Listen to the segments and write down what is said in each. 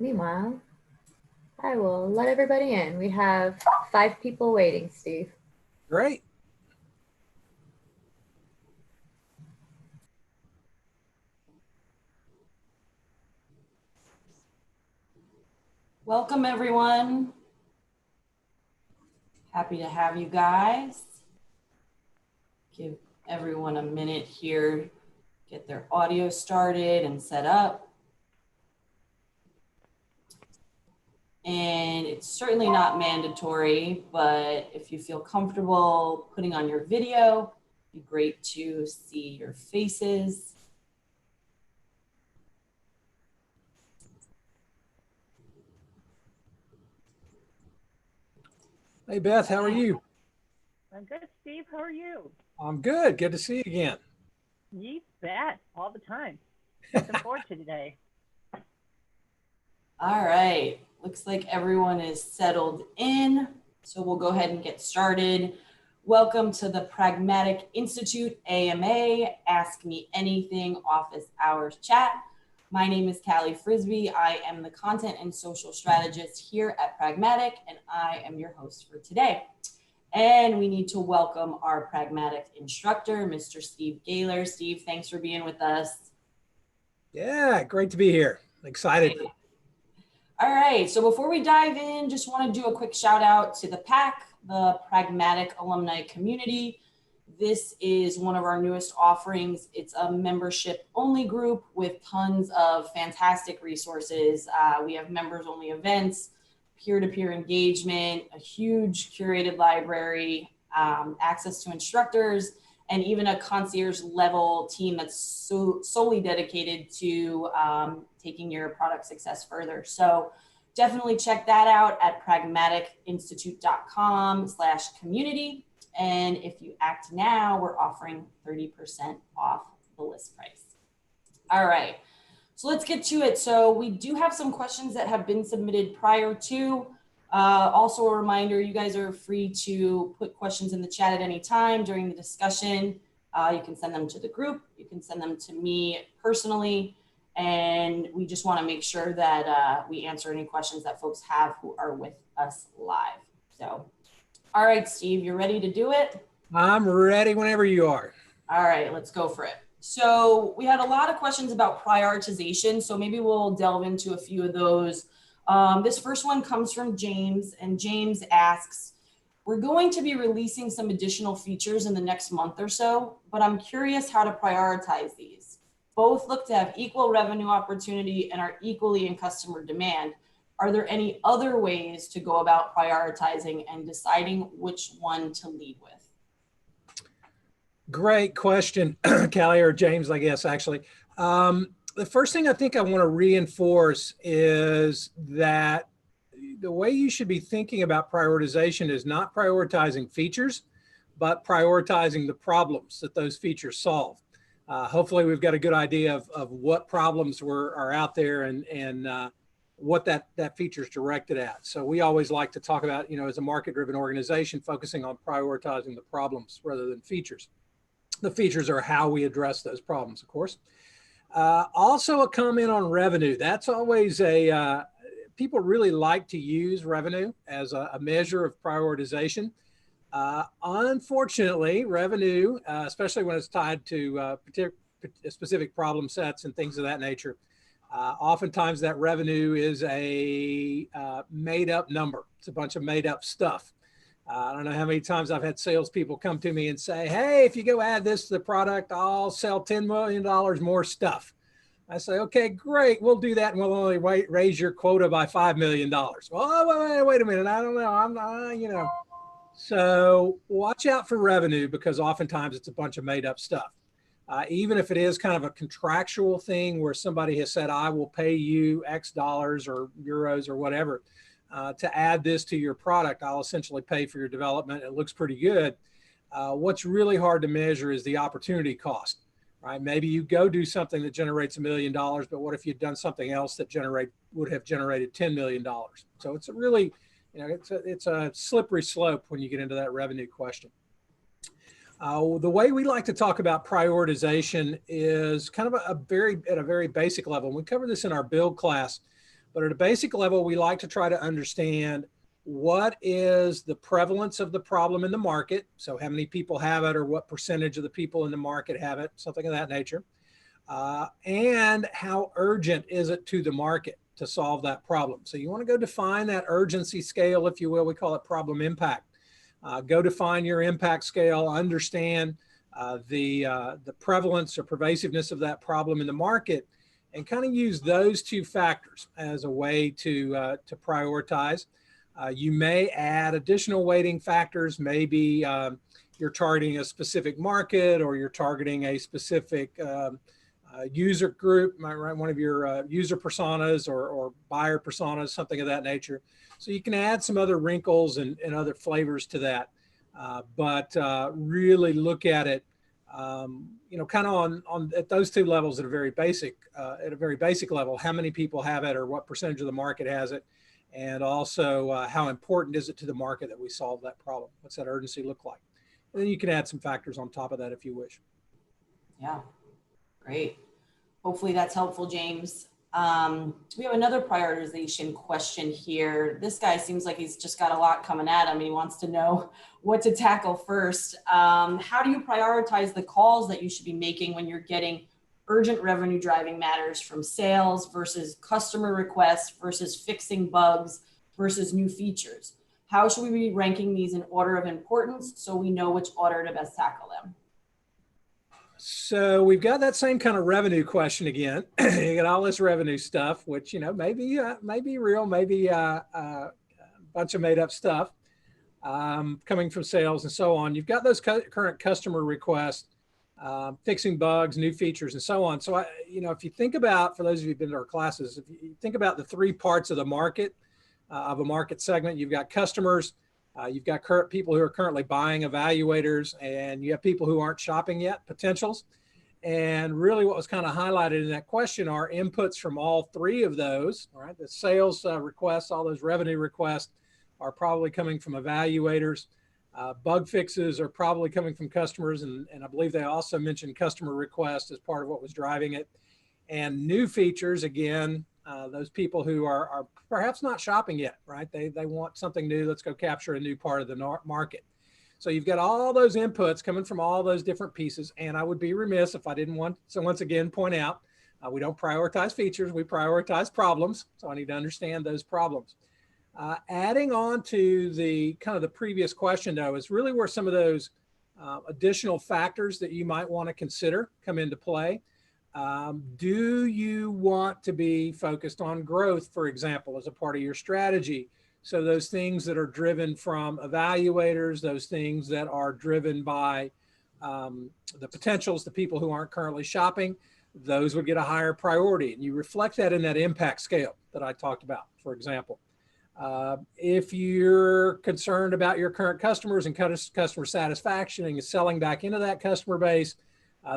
Meanwhile, I will let everybody in. We have 5 people waiting, Steve. Great. Welcome, everyone. Happy to have you guys. Give everyone a minute here, get their audio started and set up. And it's certainly not mandatory, but if you feel comfortable putting on your video, it'd be great to see your faces. Hey, Beth, how are you? I'm good, Steve. How are you? I'm good. Good to see you again. You bet, all the time. Looking forward to today. All right, looks like everyone is settled in, so we'll go ahead and get started. Welcome to the Pragmatic Institute AMA, Ask Me Anything Office Hours Chat. My name is Callie Frisbee. I am the content and social strategist here at Pragmatic, and I am your host for today. And we need to welcome our Pragmatic instructor, Mr. Steve Gaylor. Steve, thanks for being with us. Yeah, great to be here. Excited. All right, so before we dive in, just want to do a quick shout out to the PAC, the Pragmatic Alumni Community. This is one of our newest offerings. It's a membership only group with tons of fantastic resources. We have members only events, peer-to-peer engagement, a huge curated library, access to instructors, and even a concierge level team that's solely dedicated to taking your product success further. So definitely check that out at pragmaticinstitute.com/community. And if you act now, we're offering 30% off the list price. All right, so let's get to it. So we do have some questions that have been submitted prior to. Also a reminder, you guys are free to put questions in the chat at any time during the discussion. You can send them to the group, you can send them to me personally, and we just want to make sure that we answer any questions that folks have who are with us live. So, all right, Steve, you ready to do it? I'm ready whenever you are. All right, let's go for it. So we had a lot of questions about prioritization, so maybe we'll delve into a few of those. This first one comes from James, and James asks, we're going to be releasing some additional features in the next month or so, but I'm curious how to prioritize these. Both look to have equal revenue opportunity and are equally in customer demand. Are there any other ways to go about prioritizing and deciding which one to lead with? Great question, Callie, or James, I guess, actually. The first thing I think I want to reinforce is that the way you should be thinking about prioritization is not prioritizing features, but prioritizing the problems that those features solve. Hopefully we've got a good idea of what problems are out there and what that feature is directed at. So we always like to talk about, as a market-driven organization, focusing on prioritizing the problems rather than features. The features are how we address those problems, of course. Also a comment on revenue. That's always people really like to use revenue as a measure of prioritization. Unfortunately, revenue, especially when it's tied to specific problem sets and things of that nature, oftentimes that revenue is a made up number. It's a bunch of made up stuff. I don't know how many times I've had salespeople come to me and say, hey, if you go add this to the product, I'll sell $10 million more stuff. I say, okay, great. We'll do that. And we'll only raise your quota by $5 million. Well, wait a minute. I don't know. I'm not, So watch out for revenue because oftentimes it's a bunch of made up stuff. Even if it is kind of a contractual thing where somebody has said, I will pay you X dollars or euros or whatever. To add this to your product, I'll essentially pay for your development. It looks pretty good. What's really hard to measure is the opportunity cost, right? Maybe you go do something that generates $1 million, but what if you'd done something else that would have generated $10 million? So it's a really, it's a slippery slope when you get into that revenue question. The way we like to talk about prioritization is kind of at a very basic level. We cover this in our build class. But at a basic level, we like to try to understand what is the prevalence of the problem in the market. So how many people have it, or what percentage of the people in the market have it, something of that nature. And how urgent is it to the market to solve that problem. So you want to go define that urgency scale, if you will. We call it problem impact. Go define your impact scale, understand the prevalence or pervasiveness of that problem in the market, and kind of use those two factors as a way to prioritize. You may add additional weighting factors. Maybe you're targeting a specific market, or you're targeting a specific user group, right? One of your user personas or buyer personas, something of that nature. So you can add some other wrinkles and other flavors to that, but really look at it, kind of on at those two levels at a very basic level. How many people have it, or what percentage of the market has it, and also how important is it to the market that we solve that problem? What's that urgency look like? And then you can add some factors on top of that if you wish. Yeah, great. Hopefully that's helpful, James. We have another prioritization question here. This guy seems like he's just got a lot coming at him. He wants to know what to tackle first. How do you prioritize the calls that you should be making when you're getting urgent revenue driving matters from sales versus customer requests versus fixing bugs versus new features? How should we be ranking these in order of importance so we know which order to best tackle them? So we've got that same kind of revenue question again. You got all this revenue stuff, which, maybe real, maybe a bunch of made up stuff coming from sales and so on. You've got those current customer requests, fixing bugs, new features, and so on. So, if you think about, for those of you who've been to our classes, if you think about the three parts of the market, of a market segment, you've got customers, you've got current people who are currently buying, evaluators, and you have people who aren't shopping yet, potentials. And really what was kind of highlighted in that question are inputs from all three of those, all right? The sales requests, all those revenue requests are probably coming from evaluators. Bug fixes are probably coming from customers. And I believe they also mentioned customer requests as part of what was driving it. And new features, again, those people who are perhaps not shopping yet, right? They want something new. Let's go capture a new part of the market. So you've got all those inputs coming from all those different pieces. And I would be remiss if I didn't want to once again point out, we don't prioritize features, we prioritize problems. So I need to understand those problems. Adding on to the kind of the previous question though, is really where some of those additional factors that you might want to consider come into play. Do you want to be focused on growth, for example, as a part of your strategy? So those things that are driven from evaluators, those things that are driven by the potentials, the people who aren't currently shopping, those would get a higher priority. And you reflect that in that impact scale that I talked about, for example. If you're concerned about your current customers and customer satisfaction and selling back into that customer base,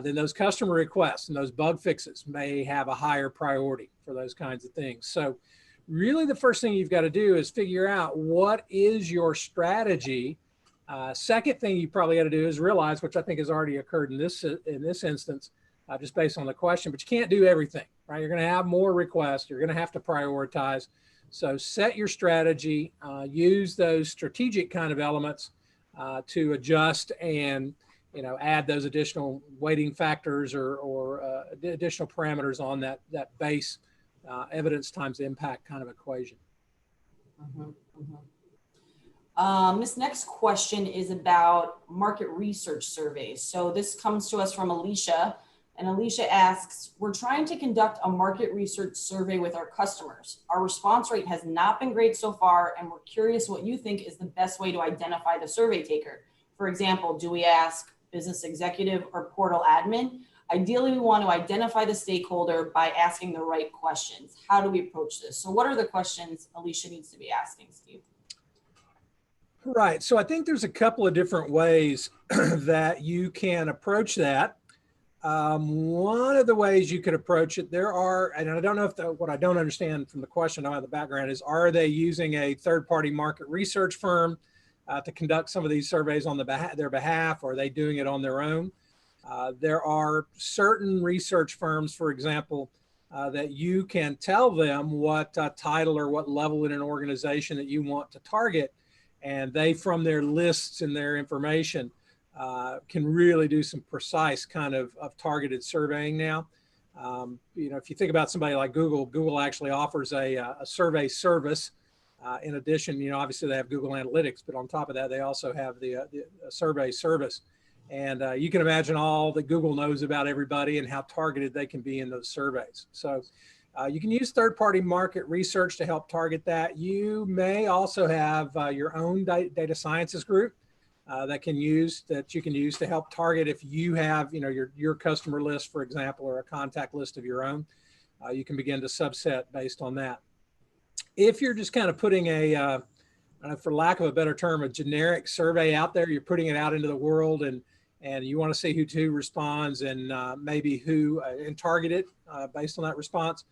then those customer requests and those bug fixes may have a higher priority for those kinds of things. So really the first thing you've got to do is figure out what is your strategy. Second thing you probably got to do is realize, which I think has already occurred in this instance, just based on the question, but you can't do everything, right? You're going to have more requests. You're going to have to prioritize. So set your strategy, use those strategic kind of elements to adjust and add those additional weighting factors or additional parameters on that base evidence times impact kind of equation. This next question is about market research surveys. So this comes to us from Alicia, and Alicia asks, we're trying to conduct a market research survey with our customers. Our response rate has not been great so far, and we're curious what you think is the best way to identify the survey taker. For example, do we ask business executive or portal admin? Ideally, we want to identify the stakeholder by asking the right questions. How do we approach this? So what are the questions Alicia needs to be asking, Steve? Right. So I think there's a couple of different ways that you can approach that. One of the ways you could approach it, there are, and I don't know if what I don't understand from the question on the background is, are they using a third-party market research firm to conduct some of these surveys on their behalf, or are they doing it on their own? There are certain research firms, for example, that you can tell them what title or what level in an organization that you want to target. And they, from their lists and their information, can really do some precise kind of targeted surveying now. If you think about somebody like Google, Google actually offers a survey service. In addition, obviously they have Google Analytics, but on top of that, they also have the survey service. And you can imagine all that Google knows about everybody and how targeted they can be in those surveys. So you can use third-party market research to help target that. You may also have your own data sciences group that you can use to help target if you have your customer list, for example, or a contact list of your own. You can begin to subset based on that. If you're just kind of putting for lack of a better term, a generic survey out there, you're putting it out into the world and you want to see who responds and maybe who and target it based on that response,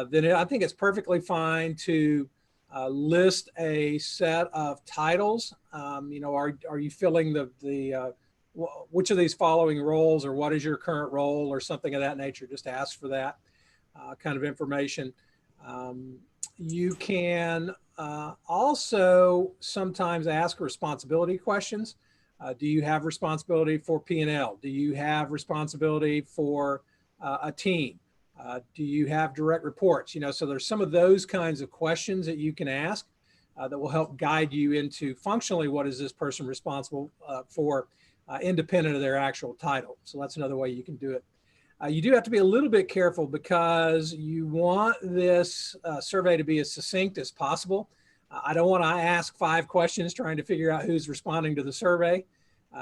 then I think it's perfectly fine to list a set of titles. Are you filling which of these following roles, or what is your current role, or something of that nature? Just ask for that kind of information. You can also sometimes ask responsibility questions. Do you have responsibility for P&L? Do you have responsibility for a team? Do you have direct reports? So there's some of those kinds of questions that you can ask that will help guide you into functionally what is this person responsible for, independent of their actual title. So that's another way you can do it. You do have to be a little bit careful because you want this survey to be as succinct as possible. I don't want to ask 5 questions trying to figure out who's responding to the survey,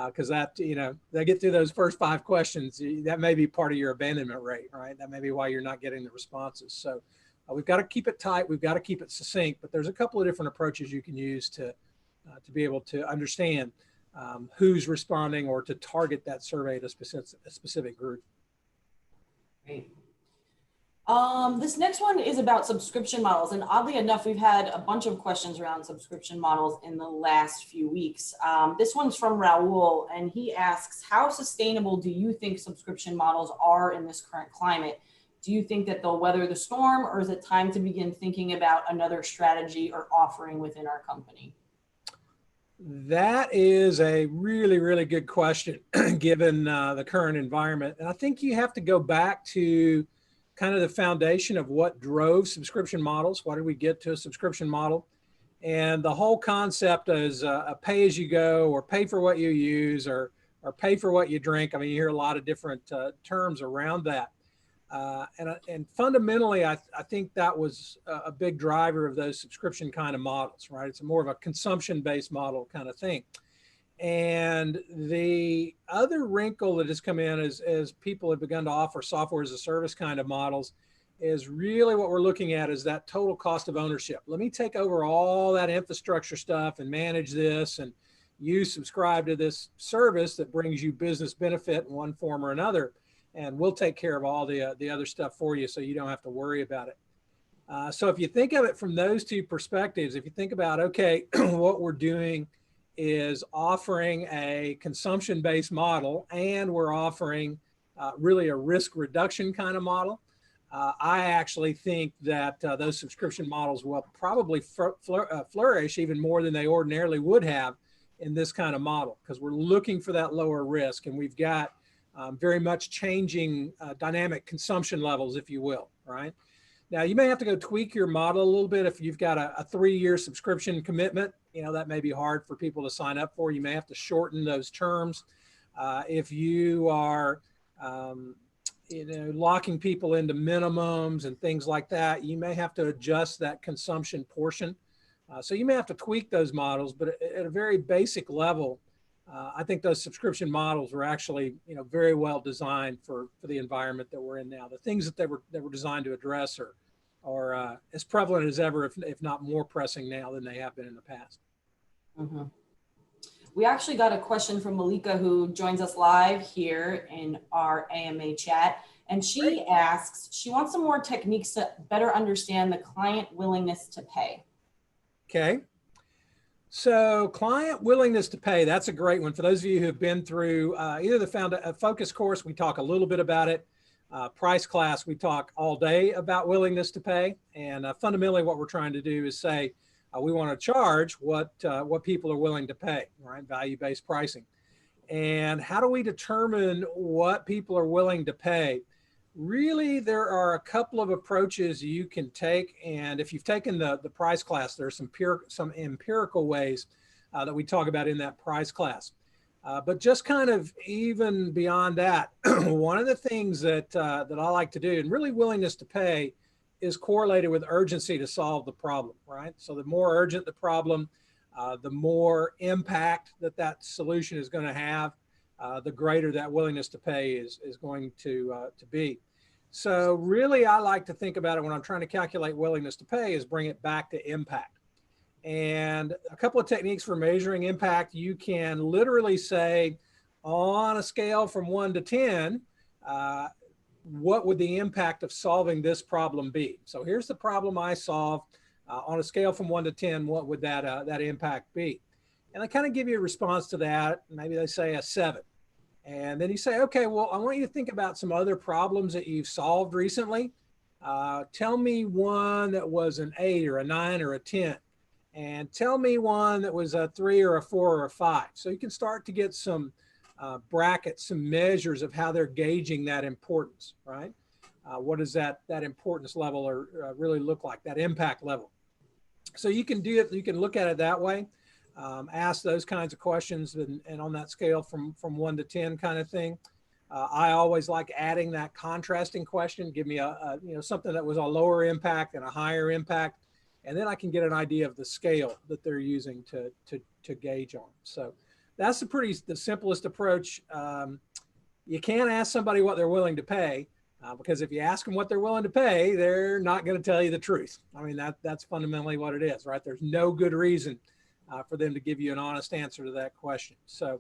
because they get through those first 5 questions, that may be part of your abandonment rate, right? That may be why you're not getting the responses. So we've got to keep it tight. We've got to keep it succinct, but there's a couple of different approaches you can use to be able to understand who's responding or to target that survey to a specific group. Great. This next one is about subscription models. And oddly enough, we've had a bunch of questions around subscription models in the last few weeks. This one's from Raul, and he asks, how sustainable do you think subscription models are in this current climate? Do you think that they'll weather the storm, or is it time to begin thinking about another strategy or offering within our company? That is a really, really good question, given the current environment. And I think you have to go back to kind of the foundation of what drove subscription models. Why did we get to a subscription model? And the whole concept is a pay-as-you-go, or pay for what you use, or pay for what you drink. I mean, you hear a lot of different terms around that. And fundamentally, I think that was a big driver of those subscription kind of models, right? It's more of a consumption-based model kind of thing. And the other wrinkle that has come in as people have begun to offer software as a service kind of models is really what we're looking at is that total cost of ownership. Let me take over all that infrastructure stuff and manage this, and you subscribe to this service that brings you business benefit in one form or another, and we'll take care of all the other stuff for you so you don't have to worry about it. So if you think of it from those two perspectives, if you think about, okay, what we're doing is offering a consumption-based model, and we're offering really a risk reduction kind of model, I actually think that those subscription models will probably flourish even more than they ordinarily would have in this kind of model, because we're looking for that lower risk, and we've got very much changing dynamic consumption levels, if you will, right? Now, you may have to go tweak your model a little bit if you've got a 3-year subscription commitment. That may be hard for people to sign up for. You may have to shorten those terms. If you are, locking people into minimums and things like that, you may have to adjust that consumption portion. So you may have to tweak those models, but at a very basic level, I think those subscription models were actually, very well designed for the environment that we're in now. The things that they were designed to address are as prevalent as ever, if not more pressing now than they have been in the past. Mm-hmm. We actually got a question from Malika, who joins us live here in our AMA chat. And she asks, she wants some more techniques to better understand the client willingness to pay. Okay. So client willingness to pay, that's a great one. For those of you who have been through either the Focus course, we talk a little bit about it. Price class, we talk all day about willingness to pay. And fundamentally what we're trying to do is say, we want to charge what people are willing to pay, right? Value-based pricing. And how do we determine what people are willing to pay? Really, there are a couple of approaches you can take. And if you've taken the price class, there's some empirical ways that we talk about in that price class. But just kind of even beyond that, one of the things that I like to do, and really willingness to pay, is correlated with urgency to solve the problem, right? So the more urgent the problem, the more impact that solution is going to have, the greater that willingness to pay is going to be. So really, I like to think about it when I'm trying to calculate willingness to pay is bring it back to impact. And a couple of techniques for measuring impact, you can literally say on a scale from 1 to 10, what would the impact of solving this problem be? So here's the problem I solve. On a scale from 1 to 10, what would that impact be? And I kind of give you a response to that. Maybe they say a 7. And then you say, okay, well, I want you to think about some other problems that you've solved recently. Tell me one that was an 8 or a 9 or a 10. And tell me one that was a 3 or a 4 or a 5. So you can start to get some brackets, some measures of how they're gauging that importance, right? What does that importance level or really look like, that impact level? So you can do it, you can look at it that way, ask those kinds of questions and on that scale from 1 to 10 kind of thing. I always like adding that contrasting question, give me a something that was a lower impact and a higher impact. And then I can get an idea of the scale that they're using to gauge on. So that's the simplest approach. You can't ask somebody what they're willing to pay because if you ask them what they're willing to pay, they're not going to tell you the truth. I mean, that's fundamentally what it is, right? There's no good reason for them to give you an honest answer to that question. So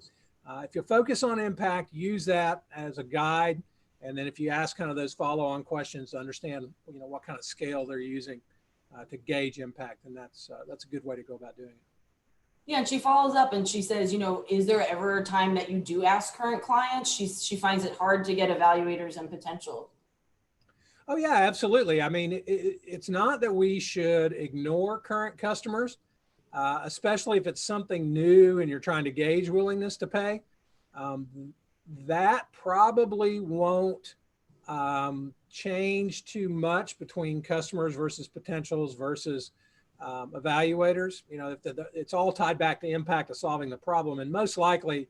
if you focus on impact, use that as a guide. And then if you ask kind of those follow-on questions to understand, what kind of scale they're using to gauge impact, and that's a good way to go about doing it. Yeah, and she follows up and she says, is there ever a time that you do ask current clients? She finds it hard to get evaluators and potential. Oh yeah, absolutely. I mean, it's not that we should ignore current customers, especially if it's something new and you're trying to gauge willingness to pay. That probably won't change too much between customers versus potentials versus evaluators. It's all tied back to impact of solving the problem, and most likely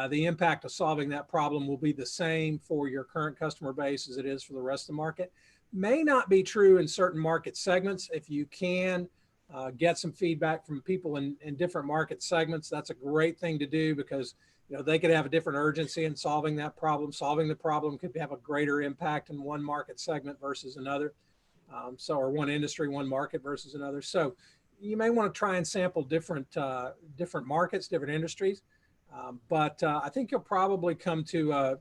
the impact of solving that problem will be the same for your current customer base as it is for the rest of the market. May not be true in certain market segments. If you can get some feedback from people in different market segments, that's a great thing to do because they could have a different urgency in solving that problem. Solving the problem could have a greater impact in one market segment versus another. Or one industry, one market versus another. So you may want to try and sample different markets, different industries. But I think you'll probably come to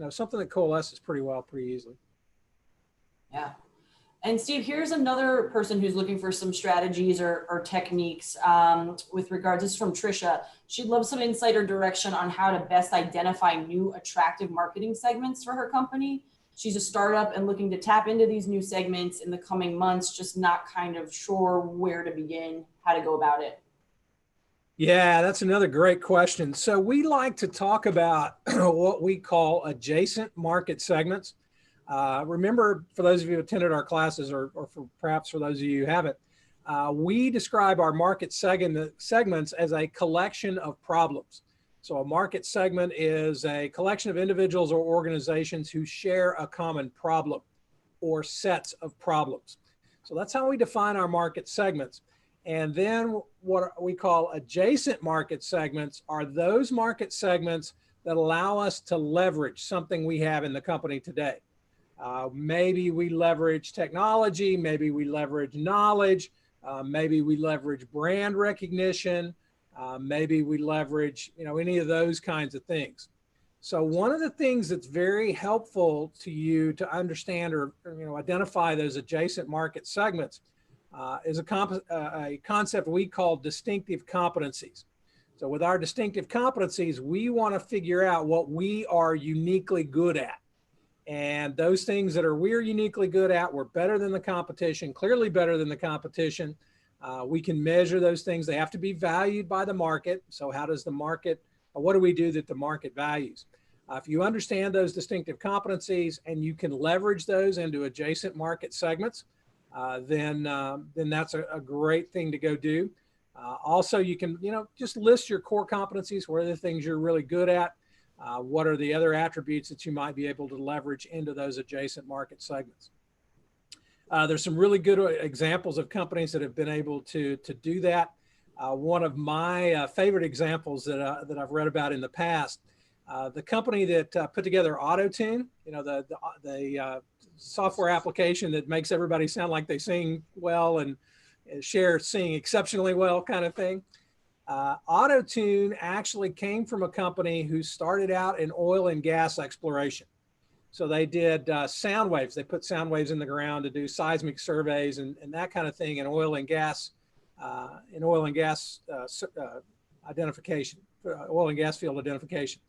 something that coalesces pretty easily. Yeah. And Steve, here's another person who's looking for some strategies or techniques with regards. This is from Trisha. She'd love some insight or direction on how to best identify new attractive marketing segments for her company. She's a startup and looking to tap into these new segments in the coming months, just not kind of sure where to begin, how to go about it. Yeah, that's another great question. So we like to talk about what we call adjacent market segments. Remember, for those of you who attended our classes or perhaps for those of you who haven't, we describe our market segments as a collection of problems. So a market segment is a collection of individuals or organizations who share a common problem or sets of problems. So that's how we define our market segments. And then what we call adjacent market segments are those market segments that allow us to leverage something we have in the company today. Maybe we leverage technology, maybe we leverage knowledge, maybe we leverage brand recognition, maybe we leverage, any of those kinds of things. So one of the things that's very helpful to you to understand or identify those adjacent market segments is a concept we call distinctive competencies. So with our distinctive competencies, we want to figure out what we are uniquely good at. And those things that we're uniquely good at, we're better than the competition, clearly better than the competition. We can measure those things. They have to be valued by the market. So how does the market, what do we do that the market values? If you understand those distinctive competencies and you can leverage those into adjacent market segments, then that's a great thing to go do. Also, you can, just list your core competencies. What are the things you're really good at? What are the other attributes that you might be able to leverage into those adjacent market segments? There's some really good examples of companies that have been able to do that. One of my favorite examples that I've read about in the past, the company that put together AutoTune, the software application that makes everybody sound like they sing well and share sing exceptionally well kind of thing. AutoTune actually came from a company who started out in oil and gas exploration. So they did sound waves. They put sound waves in the ground to do seismic surveys and that kind of thing in oil and gas identification, oil and gas field identification.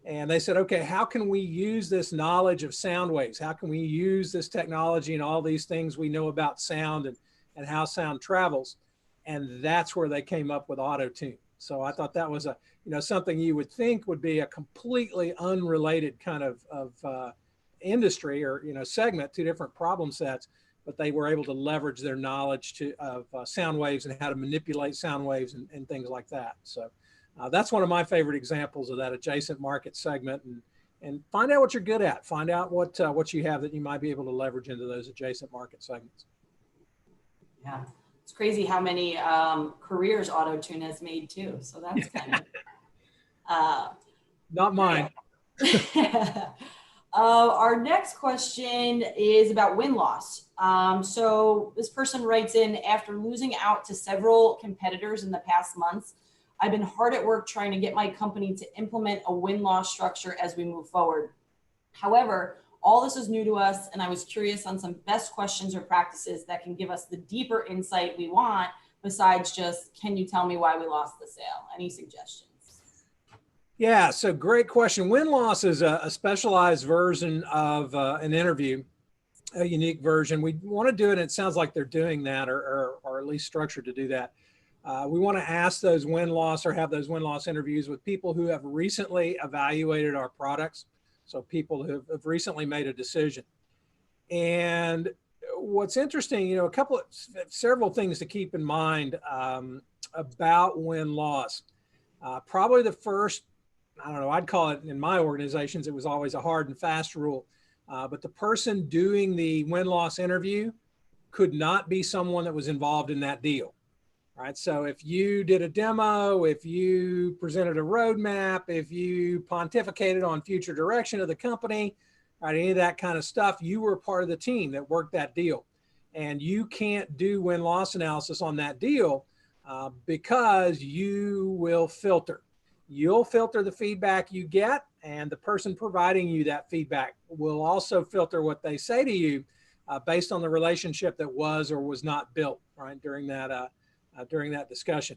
And they said, okay, how can we use this knowledge of sound waves? How can we use this technology and all these things we know about sound and how sound travels? And that's where they came up with AutoTune. So I thought that was something you would think would be a completely unrelated kind of industry or segment, two different problem sets, but they were able to leverage their knowledge of sound waves and how to manipulate sound waves and things like that. So that's one of my favorite examples of that adjacent market segment, and find out what you're good at. Find out what you have that you might be able to leverage into those adjacent market segments. Yeah. It's crazy how many careers AutoTune has made too. So that's kind of not mine. Our next question is about win-loss. So this person writes in, after losing out to several competitors in the past months, I've been hard at work trying to get my company to implement a win-loss structure as we move forward. However, all this is new to us, and I was curious on some best questions or practices that can give us the deeper insight we want, besides just, can you tell me why we lost the sale? Any suggestions? Yeah, so great question. Win-loss is a specialized version of an interview, a unique version. We want to do it, and it sounds like they're doing that, or at least structured to do that. We want to ask those win-loss or have those win-loss interviews with people who have recently evaluated our products. So people who have recently made a decision. And what's interesting, several things to keep in mind about win-loss. Probably the first, I don't know, I'd call it, in my organizations, it was always a hard and fast rule. But the person doing the win-loss interview could not be someone that was involved in that deal. Right. So if you did a demo, if you presented a roadmap, if you pontificated on future direction of the company, right, any of that kind of stuff, you were part of the team that worked that deal. And you can't do win-loss analysis on that deal because you will filter. You'll filter the feedback you get, and the person providing you that feedback will also filter what they say to you based on the relationship that was or was not built, right, during that discussion.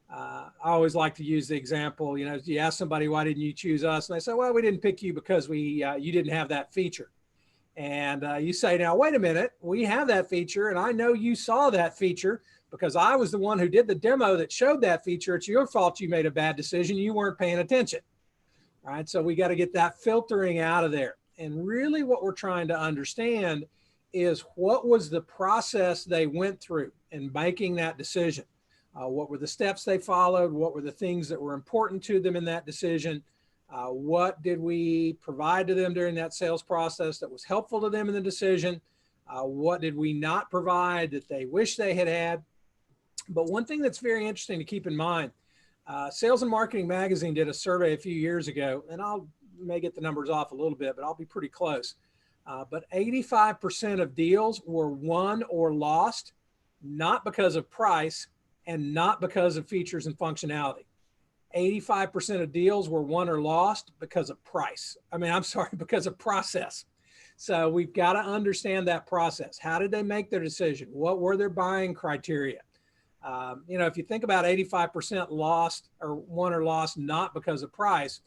I always like to use the example, you ask somebody, why didn't you choose us? And they say, well, we didn't pick you because you didn't have that feature. And you say, now, wait a minute, we have that feature. And I know you saw that feature because I was the one who did the demo that showed that feature. It's your fault you made a bad decision. You weren't paying attention. All right. So we got to get that filtering out of there. And really what we're trying to understand is what was the process they went through in making that decision? What were the steps they followed? What were the things that were important to them in that decision? What did we provide to them during that sales process that was helpful to them in the decision? What did we not provide that they wish they had had? But one thing that's very interesting to keep in mind, Sales and Marketing Magazine did a survey a few years ago, and may get the numbers off a little bit, but I'll be pretty close. But 85% of deals were won or lost, not because of price and not because of features and functionality. 85% of deals were won or lost because of price. Because of process. So we've got to understand that process. How did they make their decision? What were their buying criteria? If you think about 85% lost or won or lost, not because of price,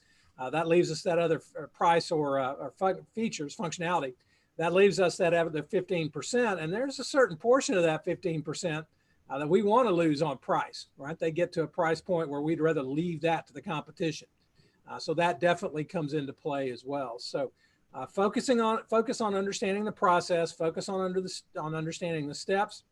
That leaves us that other price or features, functionality. That leaves us that other 15%. And there's a certain portion of that 15% that we want to lose on price, right? They get to a price point where we'd rather leave that to the competition. So that definitely comes into play as well. So focus on understanding the process, focus on understanding the steps.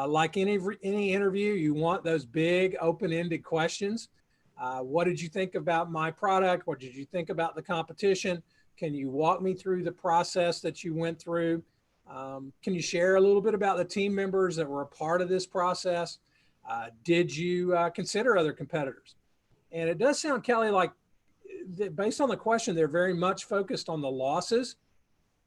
Like any interview, you want those big open-ended questions. What did you think about my product? What did you think about the competition? Can you walk me through the process that you went through? Can you share a little bit about the team members that were a part of this process? Did you consider other competitors? And it does sound, Kelly, like based on the question, they're very much focused on the losses,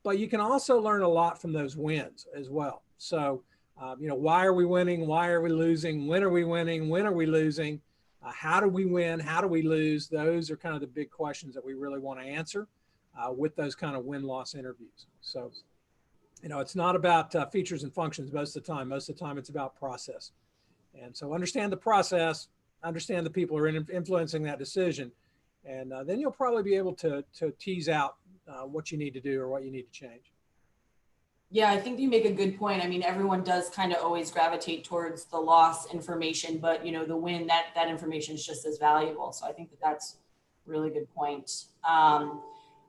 but you can also learn a lot from those wins as well. So, why are we winning? Why are we losing? When are we winning? When are we losing? How do we win? How do we lose? Those are kind of the big questions that we really want to answer with those kind of win-loss interviews. So, it's not about features and functions most of the time. Most of the time it's about process. And so understand the process, understand the people who are influencing that decision, and then you'll probably be able to tease out what you need to do or what you need to change. Yeah, I think you make a good point. I mean, everyone does kind of always gravitate towards the loss information, but the win, that information is just as valuable. So I think that's a really good point.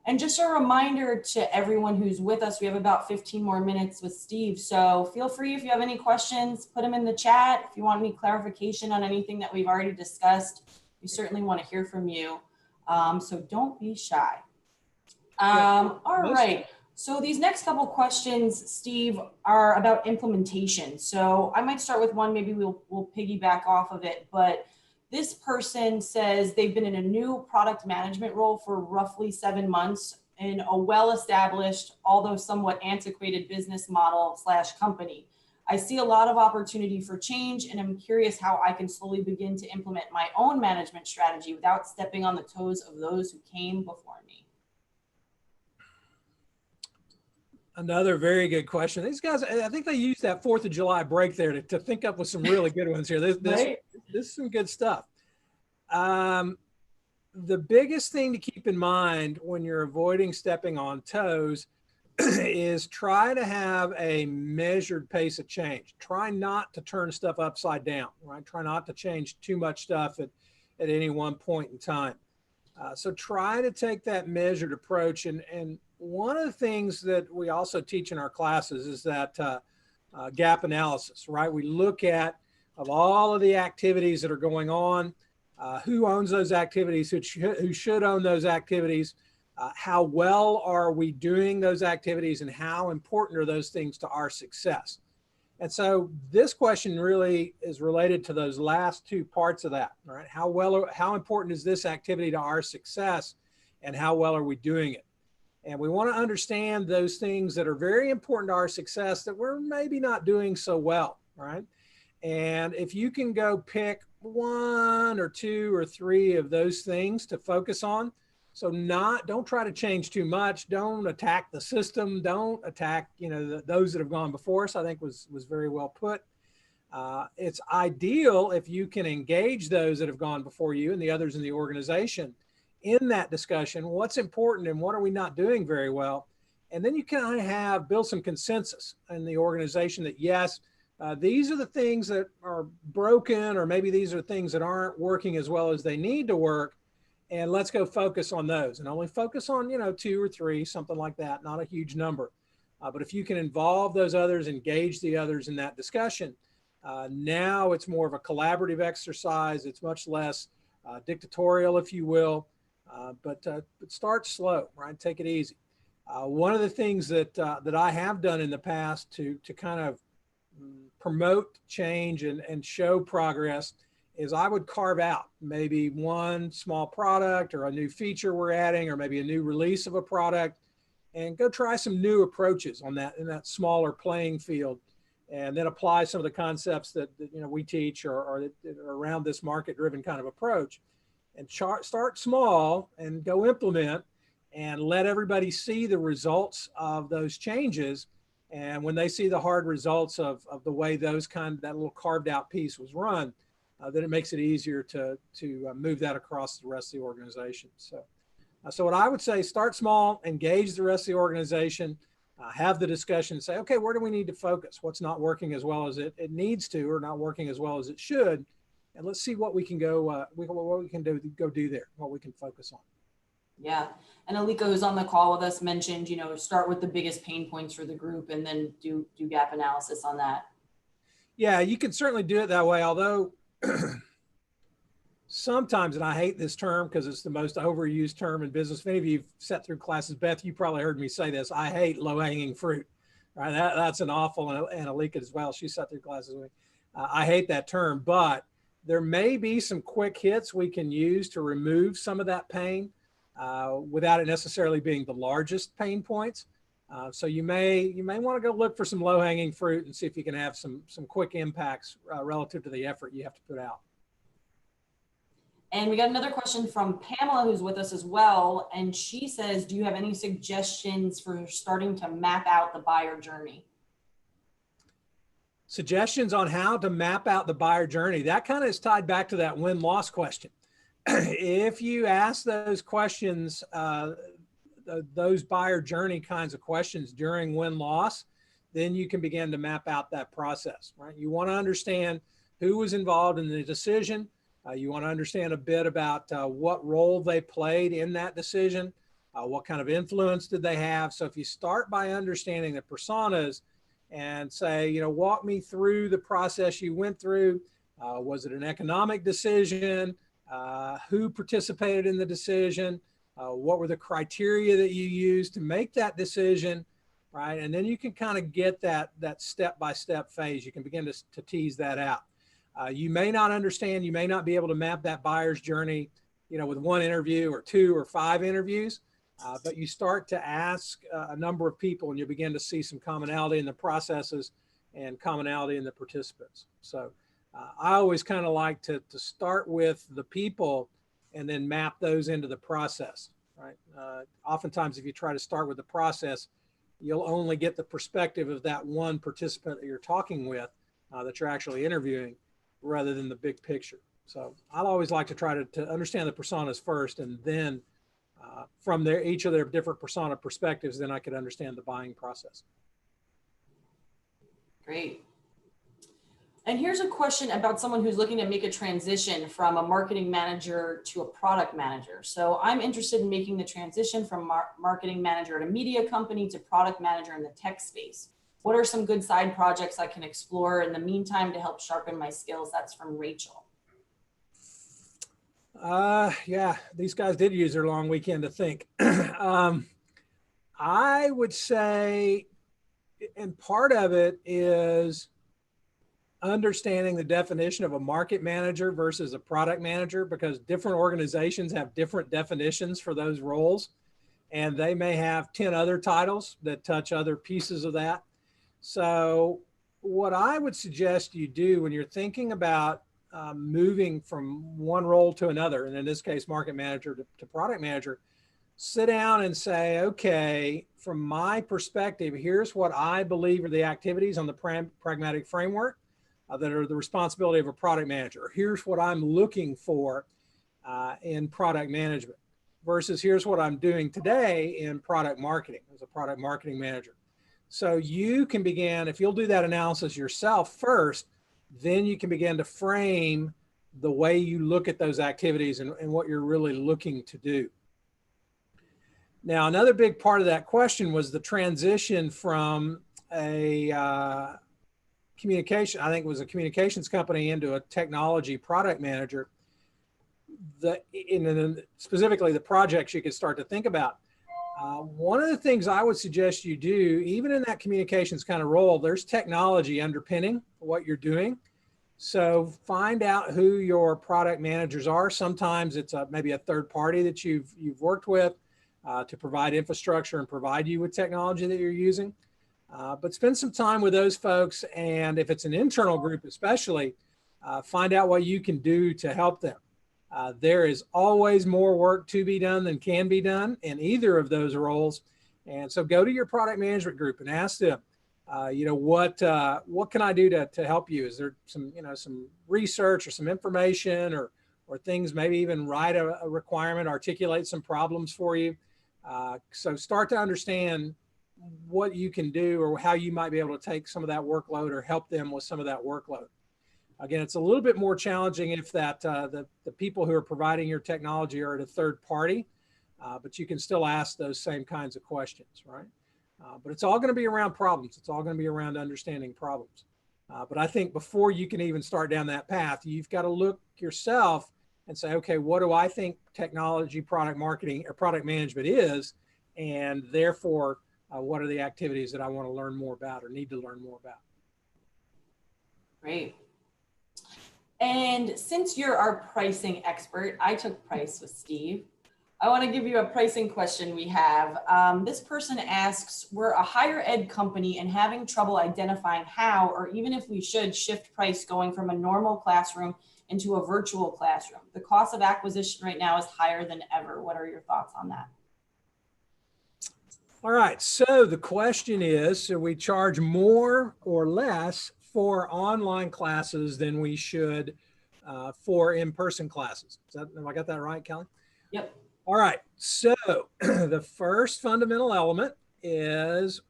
And just a reminder to everyone who's with us, we have about 15 more minutes with Steve. So feel free, if you have any questions, put them in the chat. If you want any clarification on anything that we've already discussed, we certainly want to hear from you. So don't be shy. All right. So these next couple questions, Steve, are about implementation. So I might start with one, maybe we'll piggyback off of it, but this person says they've been in a new product management role for roughly 7 months in a well-established, although somewhat antiquated business model / company. I see a lot of opportunity for change, and I'm curious how I can slowly begin to implement my own management strategy without stepping on the toes of those who came before me. Another very good question. These guys, I think they used that 4th of July break there to think up with some really good ones here. This is some good stuff. The biggest thing to keep in mind when you're avoiding stepping on toes is try to have a measured pace of change. Try not to turn stuff upside down, right? Try not to change too much stuff at any one point in time. So try to take that measured approach. And one of the things that we also teach in our classes is that gap analysis, right? We look at, of all of the activities that are going on, who owns those activities, who should own those activities, how well are we doing those activities, and how important are those things to our success. And so this question really is related to those last two parts of that, right? How important is this activity to our success, and how well are we doing it? And we want to understand those things that are very important to our success that we're maybe not doing so well, right? And if you can go pick 1 or 2 or 3 of those things to focus on, so don't try to change too much. Don't attack the system. Don't attack, those that have gone before us, I think was very well put. It's ideal if you can engage those that have gone before you and the others in the organization in that discussion. What's important and what are we not doing very well? And then you kind of build some consensus in the organization that yes, these are the things that are broken, or maybe these are things that aren't working as well as they need to work. And let's go focus on those, and only focus on, 2 or 3, something like that, not a huge number. But if you can involve those others, engage the others in that discussion, now it's more of a collaborative exercise. It's much less dictatorial, if you will, but start slow, right? Take it easy. One of the things that I have done in the past to kind of promote change and show progress is I would carve out maybe one small product or a new feature we're adding, or maybe a new release of a product, and go try some new approaches on that in that smaller playing field, and then apply some of the concepts that we teach or around this market-driven kind of approach, and start small and go implement and let everybody see the results of those changes. And when they see the hard results of the way that little carved out piece was run, then it makes it easier to move that across the rest of the organization. So So what I would say, start small, engage the rest of the organization, have the discussion and say, okay, where do we need to focus? What's not working as well as it needs to, or not working as well as it should? And let's see what we can go, what we can do there, what we can focus on. Yeah. And Alika, who's on the call with us, mentioned, start with the biggest pain points for the group and then do gap analysis on that. Yeah, you can certainly do it that way. Although sometimes, and I hate this term because it's the most overused term in business. If any of you have sat through classes, Beth, you probably heard me say this. I hate low-hanging fruit. Right? That's an awful, and Alika as well. She sat through classes with me. I hate that term, but there may be some quick hits we can use to remove some of that pain without it necessarily being the largest pain points. So you may want to go look for some low-hanging fruit and see if you can have some quick impacts relative to the effort you have to put out. And we got another question from Pamela, who's with us as well. And she says, do you have any suggestions for starting to map out the buyer journey? Suggestions on how to map out the buyer journey. That kind of is tied back to that win-loss question. If you ask those questions, those buyer journey kinds of questions during win-loss, then you can begin to map out that process, right? You want to understand who was involved in the decision. You want to understand a bit about what role they played in that decision, what kind of influence did they have. So if you start by understanding the personas and say, walk me through the process you went through. Was it an economic decision? Who participated in the decision? What were the criteria that you used to make that decision, right? And then you can kind of get that step-by-step phase. You can begin to tease that out. You may not understand, you may not be able to map that buyer's journey, with one interview or 2 or 5 interviews, but you start to ask a number of people and you begin to see some commonality in the processes and commonality in the participants. So I always kind of like to start with the people and then map those into the process, right? Oftentimes, if you try to start with the process, you'll only get the perspective of that one participant that you're talking with, that you're actually interviewing, rather than the big picture. So I'll always like to try to understand the personas first, and then from each of their different persona perspectives, then I could understand the buying process. Great. And here's a question about someone who's looking to make a transition from a marketing manager to a product manager. So I'm interested in making the transition from marketing manager at a media company to product manager in the tech space. What are some good side projects I can explore in the meantime to help sharpen my skills? That's from Rachel. Yeah, these guys did use their long weekend to think. I would say, and part of it is understanding the definition of a market manager versus a product manager, because different organizations have different definitions for those roles, and they may have 10 other titles that touch other pieces of that. So what I would suggest you do when you're thinking about moving from one role to another, and in this case, market manager to product manager, sit down and say, okay, from my perspective, here's what I believe are the activities on the pragmatic framework that are the responsibility of a product manager. Here's what I'm looking for in product management versus here's what I'm doing today in product marketing as a product marketing manager. So you can begin, if you'll do that analysis yourself first, then you can begin to frame the way you look at those activities and what you're really looking to do. Now, another big part of that question was the transition from a communication, I think it was a communications company, into a technology product manager. Specifically the projects you could start to think about. One of the things I would suggest you do, even in that communications kind of role, there's technology underpinning what you're doing. So find out who your product managers are. Sometimes it's maybe a third party that you've worked with to provide infrastructure and provide you with technology that you're using. But spend some time with those folks. And if it's an internal group especially, find out what you can do to help them. There is always more work to be done than can be done in either of those roles. And so go to your product management group and ask them, what can I do to help you? Is there some research or some information or or things, maybe even write a requirement, articulate some problems for you. So start to understand what you can do or how you might be able to take some of that workload or help them with some of that workload. Again, it's a little bit more challenging if that the people who are providing your technology are at a third party, but you can still ask those same kinds of questions, right? But it's all going to be around problems. It's all going to be around understanding problems. But I think before you can even start down that path, you've got to look yourself and say, okay, what do I think technology, product marketing, or product management is? And therefore, what are the activities that I want to learn more about or need to learn more about? Great. And since you're our pricing expert, I took price with Steve. I want to give you a pricing question we have. This person asks, we're a higher ed company and having trouble identifying how, or even if we should, shift price going from a normal classroom into a virtual classroom. The cost of acquisition right now is higher than ever. What are your thoughts on that? All right, so the question is, should we charge more or less for online classes than we should for in-person classes? Have I got that right, Kelly? Yep. All right, so the first fundamental element is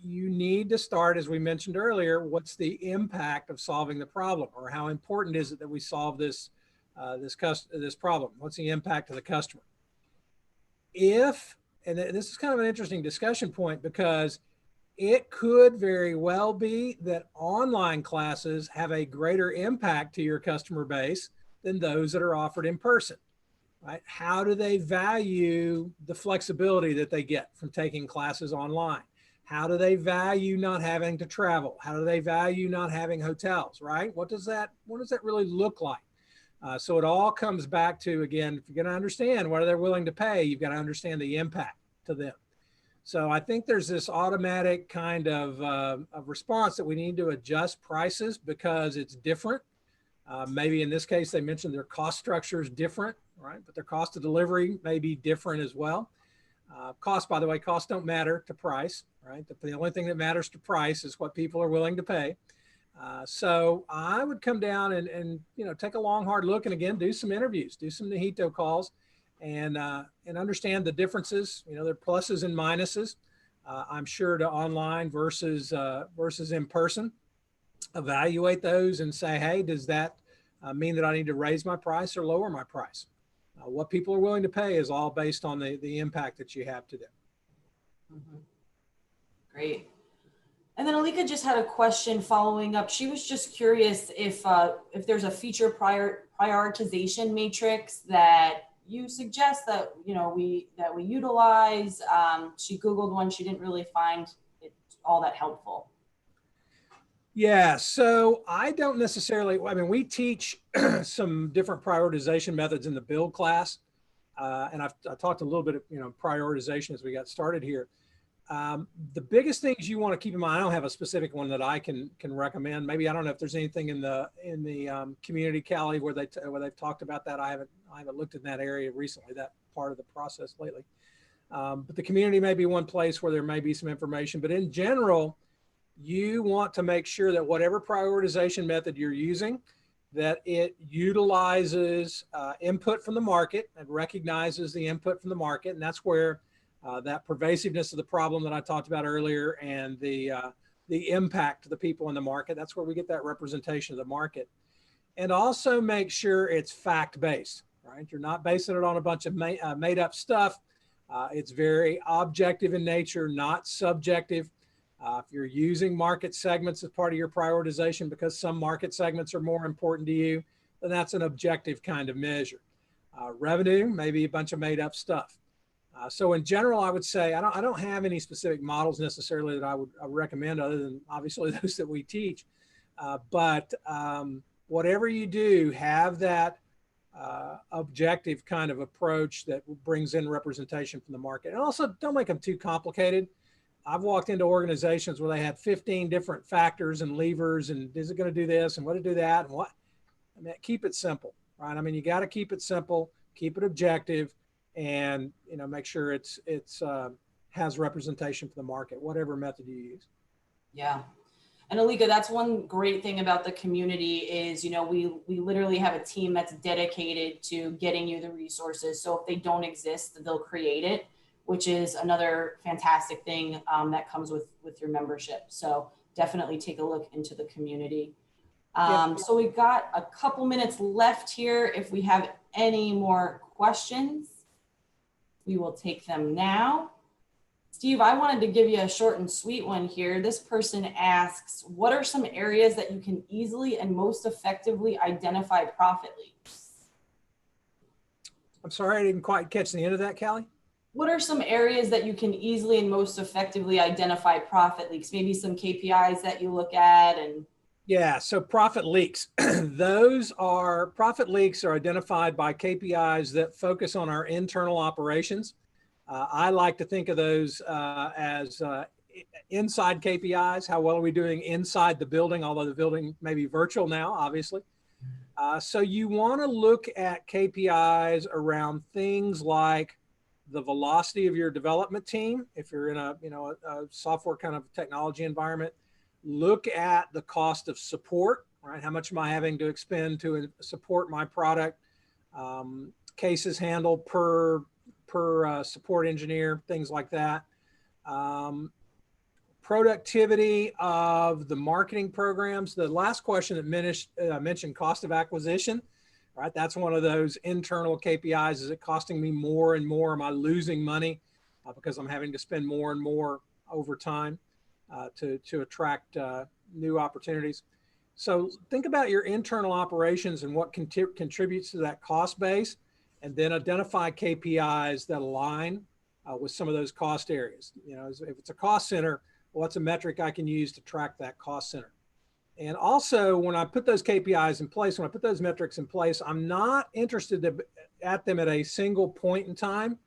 you need to start, as we mentioned earlier, what's the impact of solving the problem, or how important is it that we solve this problem? What's the impact to the customer? And this is kind of an interesting discussion point, because it could very well be that online classes have a greater impact to your customer base than those that are offered in person. Right? How do they value the flexibility that they get from taking classes online? How do they value not having to travel? How do they value not having hotels, right? What does that really look like? So it all comes back to, again, if you're going to understand what they're willing to pay, you've got to understand the impact to them. So I think there's this automatic kind of response that we need to adjust prices because it's different. Maybe in this case, they mentioned their cost structure is different, right? But their cost of delivery may be different as well. Cost, by the way, costs don't matter to price, right? The only thing that matters to price is what people are willing to pay. So I would come down and take a long, hard look, and again, do some interviews, do some Nihito calls, and understand the differences. There are pluses and minuses. I'm sure to online versus in person. Evaluate those and say, hey, does that mean that I need to raise my price or lower my price? What people are willing to pay is all based on the impact that you have to them. Mm-hmm. Great. And then Alika just had a question following up. She was just curious if there's a feature prioritization matrix that you suggest that we utilize. She Googled one. She didn't really find it all that helpful. Yeah, so I don't necessarily, we teach some different prioritization methods in the build class. And I talked a little bit of, prioritization as we got started here. The biggest things you want to keep in mind, I don't have a specific one that I can recommend. Maybe, I don't know if there's anything in the community, Callie, where they've talked about that. I haven't looked in that area recently, that part of the process lately. But the community may be one place where there may be some information, but in general, you want to make sure that whatever prioritization method you're using, that it utilizes input from the market and recognizes the input from the market. And that's where that pervasiveness of the problem that I talked about earlier and the impact to the people in the market, that's where we get that representation of the market. And also make sure it's fact-based, right? You're not basing it on a bunch of made up stuff. It's very objective in nature, not subjective. If you're using market segments as part of your prioritization because some market segments are more important to you, then that's an objective kind of measure. Revenue, maybe a bunch of made up stuff. So in general, I would say I don't have any specific models necessarily that I would recommend other than obviously those that we teach. But whatever you do, have that objective kind of approach that brings in representation from the market. And also don't make them too complicated. I've walked into organizations where they had 15 different factors and levers, and is it going to do this and what to do that and what? Keep it simple, right? You got to keep it simple, keep it objective, and make sure it's has representation for the market, whatever method you use. Yeah. And Alika, that's one great thing about the community is, you know, we literally have a team that's dedicated to getting you the resources. So if they don't exist, they'll create it, which is another fantastic thing that comes with your membership. So definitely take a look into the community. So we've got a couple minutes left here. If we have any more questions, we will take them now. Steve, I wanted to give you a short and sweet one here. This person asks, what are some areas that you can easily and most effectively identify profit leaks? I'm sorry, I didn't quite catch the end of that, Callie. What are some areas that you can easily and most effectively identify profit leaks? Maybe some KPIs that you look at and... Yeah, so profit leaks. Profit leaks are identified by KPIs that focus on our internal operations. I like to think of those as inside KPIs. How well are we doing inside the building, although the building may be virtual now, obviously. So you want to look at KPIs around things like the velocity of your development team. If you're in a software kind of technology environment, look at the cost of support, right? How much am I having to expend to support my product? Cases handled per support engineer, things like that. Productivity of the marketing programs. The last question that mentioned cost of acquisition, right? That's one of those internal KPIs. Is it costing me more and more? Am I losing money because I'm having to spend more and more over time to attract new opportunities? So think about your internal operations and what contributes to that cost base, and then identify KPIs that align with some of those cost areas. You know, if it's a cost center, what's a metric I can use to track that cost center? And also, when I put those KPIs in place, when I put those metrics in place, I'm not interested at them at a single point in time.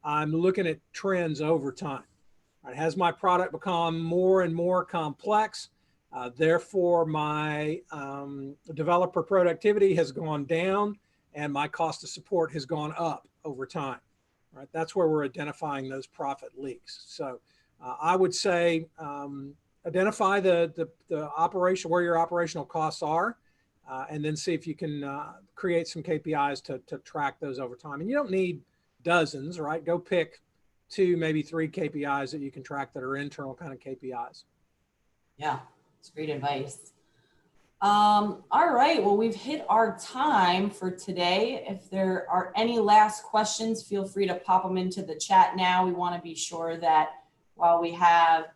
I'm looking at trends over time. Right? Has my product become more and more complex? Therefore, my developer productivity has gone down, and my cost of support has gone up over time, right? That's where we're identifying those profit leaks. So I would say identify the operation, where your operational costs are, and then see if you can create some KPIs to track those over time. And you don't need dozens, right? Go pick 2, maybe 3 KPIs that you can track that are internal kind of KPIs. Yeah, it's great advice. All right, well, we've hit our time for today. If there are any last questions, feel free to pop them into the chat now. We want to be sure that while we have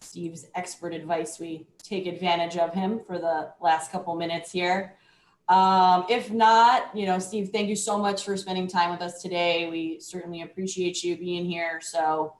Steve's expert advice, we take advantage of him for the last couple minutes here. If not, you know, Steve, thank you so much for spending time with us today. We certainly appreciate you being here. So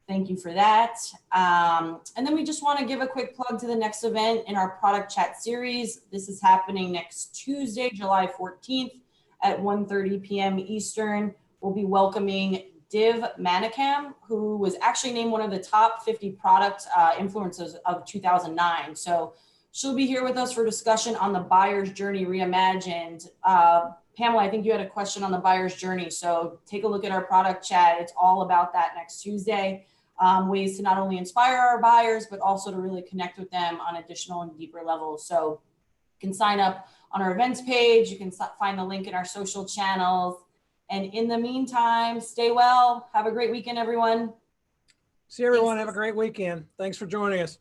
thank you for that. And then we just want to give a quick plug to the next event in our product chat series. This is happening next Tuesday, July 14th at 1:30 p.m. Eastern. We'll be welcoming Div Manikam, who was actually named one of the top 50 product influencers of 2009. So she'll be here with us for discussion on the buyer's journey reimagined. Pamela, I think you had a question on the buyer's journey. So take a look at our product chat. It's all about that next Tuesday. Ways to not only inspire our buyers, but also to really connect with them on additional and deeper levels. So you can sign up on our events page. You can find the link in our social channels. And in the meantime, stay well. Have a great weekend, everyone. See everyone. Have a great weekend. Thanks for joining us.